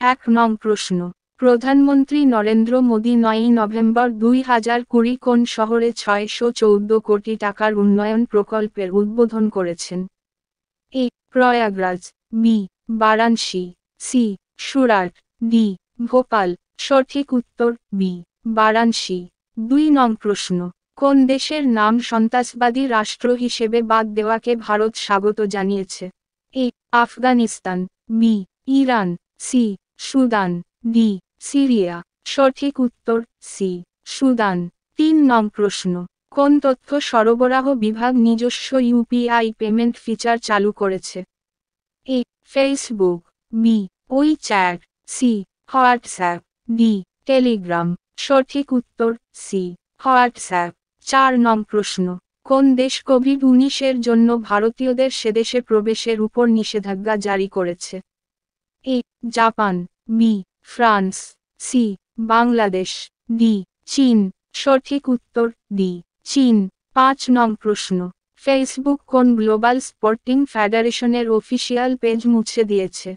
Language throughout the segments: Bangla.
এক নং প্রশ্ন, প্রধানমন্ত্রী নরেন্দ্র মোদী ৯ই নভেম্বর ২০২০ কোন শহরে ৬১৪ কোটি টাকার উন্নয়ন প্রকল্পের উদ্বোধন করেছেন? A. Prayagraj, B. Varanasi, C. Surat, D. Bhopal. সঠিক উত্তর বি. বারাণসী। ২ নং প্রশ্ন, কোন দেশের নাম সন্ত্রাসবাদী রাষ্ট্র হিসেবে বাদ দেওয়াকে ভারত স্বাগত জানিয়েছে? A. Afghanistan, B. Iran, C. Sudan, D. Syria. সঠিক উত্তর সি. সুদান। ৩ নং প্রশ্ন, কোন তথ্য সরবরাহ বিভাগ নিজস্ব ইউপিআই পেমেন্ট ফিচার চালু করেছে? A. Facebook, B. WeChat, C. WhatsApp, D. Telegram. সঠিক উত্তর সি. হোয়াটসঅ্যাপ। ৪ নং প্রশ্ন, কোন দেশ কোভিড-১৯ জন্য ভারতীয়দের সেদেশে প্রবেশের উপর নিষেধাজ্ঞা জারি করেছে? A. Japan, B. France, C. Bangladesh, D. চীন। সঠিক উত্তর ডি. চীন। ৫ নং প্রশ্ন, ফেসবুক কোন গ্লোবাল স্পোর্টিং ফেডারেশনের অফিসিয়াল পেজ মুছে দিয়েছে?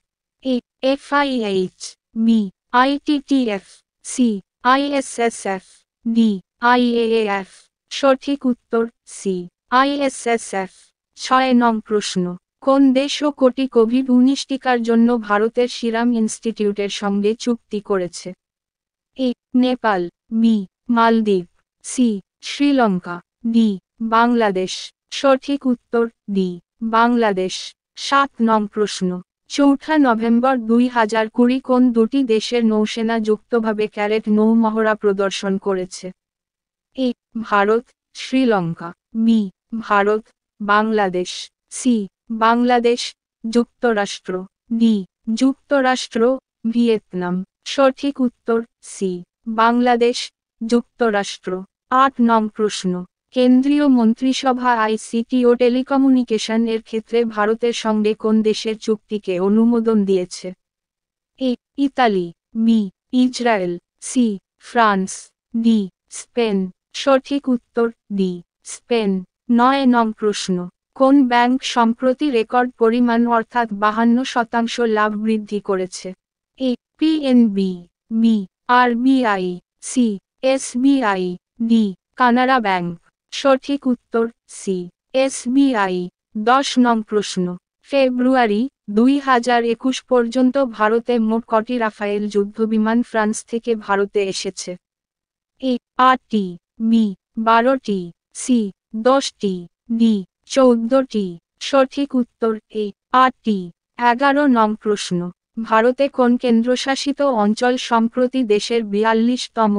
A. FIH, B. ITTF, C. ISSF, D. IAAF. সঠিক উত্তর সি. আইএসএসএফ। ৬ নং প্রশ্ন, কোন দেশ ও কোটি কোভিড-১৯ টিকার জন্য ভারতের সিরাম ইনস্টিটিউটের সঙ্গে চুক্তি করেছে? এ. নেপাল, বি. মালদ্বীপ, সি. শ্রীলঙ্কা, ডি. বাংলাদেশ। সঠিক উত্তর ডি. বাংলাদেশ। ৭ নং প্রশ্ন, ৪ নভেম্বর ২০২০ কোন দুটি দেশের নৌসেনা যুক্তভাবে ক্যারেট নৌ মহড়া প্রদর্শন করেছে? এ. ভারত, শ্রীলঙ্কা, বি. ভারত, বাংলাদেশ, সি. বাংলাদেশ, যুক্তরাষ্ট্র, ডি. যুক্তরাষ্ট্র, ভিয়েতনাম। সঠিক উত্তর সি. বাংলাদেশ, যুক্তরাষ্ট্র। ৮ নং প্রশ্ন, কেন্দ্রীয় মন্ত্রিসভা আইসিটি ও টেলিকমিউনিকেশন এর ক্ষেত্রে ভারতের সঙ্গে কোন দেশের চুক্তিকে অনুমোদন দিয়েছে? A. Italy, B. Israel, C. France, D. Spain. সঠিক উত্তর ডি. স্পেন। ৯ নং প্রশ্ন, কোন ব্যাংক সম্প্রতি রেকর্ড পরিমাণ অর্থাৎ ৫২% লাভ বৃদ্ধি করেছে? A. PNB, B. RBI, C. SBI, D. Canara bank. সঠিক উত্তর সি. এসবিআই। ১০ নং প্রশ্ন, ফেব্রুয়ারি ২০২১ পর্যন্ত ভারতে মোট কটি রাফায়েল যুদ্ধবিমান ফ্রান্স থেকে ভারতে এসেছে? এ. ৮টি, বি. ১২টি, সি. ১০টি, ডি. ১৪টি। সঠিক উত্তর এ. ৮টি। ১১ নং প্রশ্ন, ভারতে কোন কেন্দ্রশাসিত অঞ্চল সম্প্রতি দেশের ৪২তম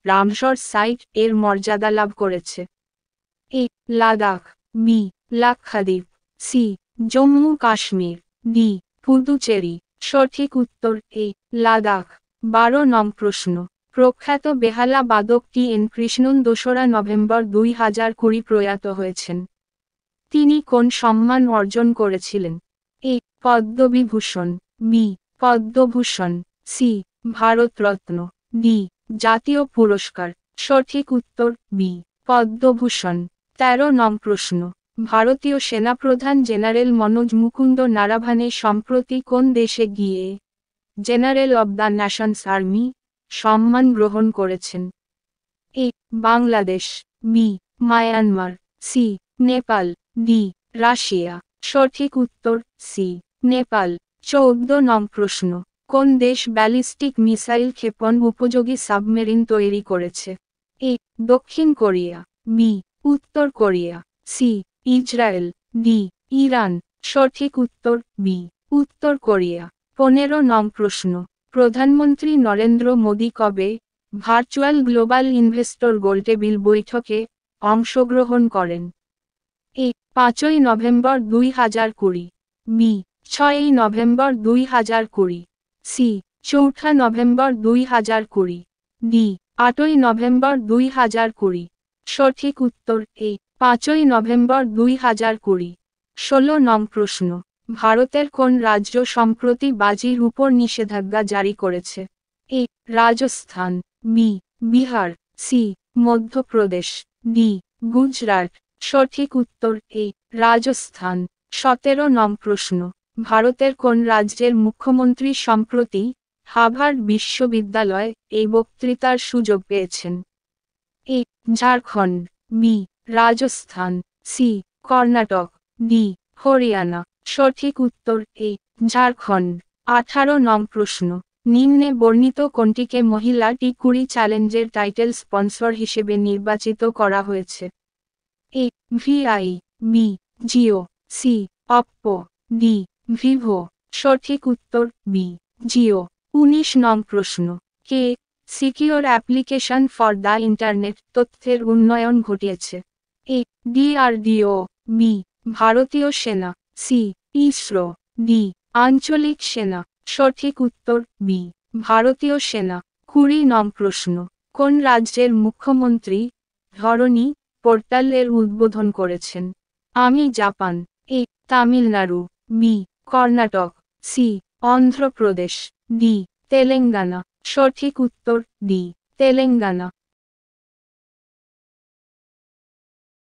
রামসর সাইট এর মর্যাদা লাভ করেছে? A. Ladakh, B. Lakshadweep, C. Jammu Kashmir, D. Puducherry. সঠিক উত্তর এ. লাদাখ। ১২ নং প্রশ্ন, প্রখ্যাত বেহালা বাদক টি এন কৃষ্ণন ২রা নভেম্বর ২০২০ প্রয়াত হয়েছেন। তিনি কোন সম্মান অর্জন করেছিলেন? A. Padma Vibhushan, B. Padma Bhushan, C. Bharat Ratna, D. জাতীয় পুরস্কার। সঠিক উত্তর বি. পদ্মভূষণ। ১৩ নং প্রশ্ন, ভারতীয় সেনাপ্রধান জেনারেল মনোজ মুকুন্দ নারাভানে সম্প্রতি কোন দেশে গিয়ে general of the nations army সম্মান গ্রহণ করেছেন? A. Bangladesh, B. Myanmar, C. Nepal, D. Russia. সঠিক উত্তর সি. নেপাল। ১৪ নং প্রশ্ন, কোন দেশ ব্যালিস্টিক মিসাইল ক্ষেপণ উপযোগী সাবমেরিন তৈরি করেছে? এ. দক্ষিণ কোরিয়া, বি. উত্তর Korea, C. Israel, D. Iran. সঠিক উত্তর বি. উত্তর কোরিয়া। ১৫ নং প্রশ্ন, প্রধানমন্ত্রী নরেন্দ্র মোদী কবে ভার্চুয়াল গ্লোবাল ইনভেস্টর গোলটেবিল বৈঠকে অংশগ্রহণ করেন? এ. ৫ই নভেম্বর ২০২০, বি. ৬ই নভেম্বর ২০২০, সি. ৪ঠা নভেম্বর ২০২০, ডি. ৮ই নভেম্বর ২০২০। সঠিক উত্তর এ. ৫ই নভেম্বর ২০২০। ১৬ নং প্রশ্ন, ভারতের কোন রাজ্য সম্প্রতি বাজির উপর নিষেধাজ্ঞা জারি করেছে? A. Rajasthan, B. Bihar, C. Madhya Pradesh, D. Gujarat. সঠিক উত্তর এ. রাজস্থান। ১৭ নং প্রশ্ন, ভারতের কোন রাজ্যের মুখ্যমন্ত্রী সম্প্রতি হার্ভার্ড বিশ্ববিদ্যালয় এই বক্তৃতার সুযোগ পেয়েছেন। A Jharkhand, B Rajasthan, C Karnataka, D Haryana. সঠিক উত্তর এ ঝাড়খণ্ড। 18 নং প্রশ্ন, নিম্নে বর্ণিত কোনটিকে মহিলা টি20 চ্যালেঞ্জের টাইটেল স্পন্সর হিসেবে নির্বাচিত করা হয়েছে? A VI, B Jio, C Oppo, D Vivo. সঠিক উত্তর বি জিও। 19 নং প্রশ্ন, কে secure application for the internet তথ্যের উন্নয়ন ঘটিয়েছে? এ ডিআরডিও, বি ভারতীয় সেনা, সি ইসরো, ডি আঞ্চলিক সেনা। সঠিক উত্তর বি ভারতীয় সেনা। 20 নং প্রশ্ন, কোন রাজ্যের মুখ্যমন্ত্রী ধরণী পোর্টালের উদ্বোধন করেছেন? আমি Japan, A Tamil Nadu, B Karnataka, C Andhra Pradesh, D Telangana. সঠিক উত্তর ডি তেলেঙ্গানা।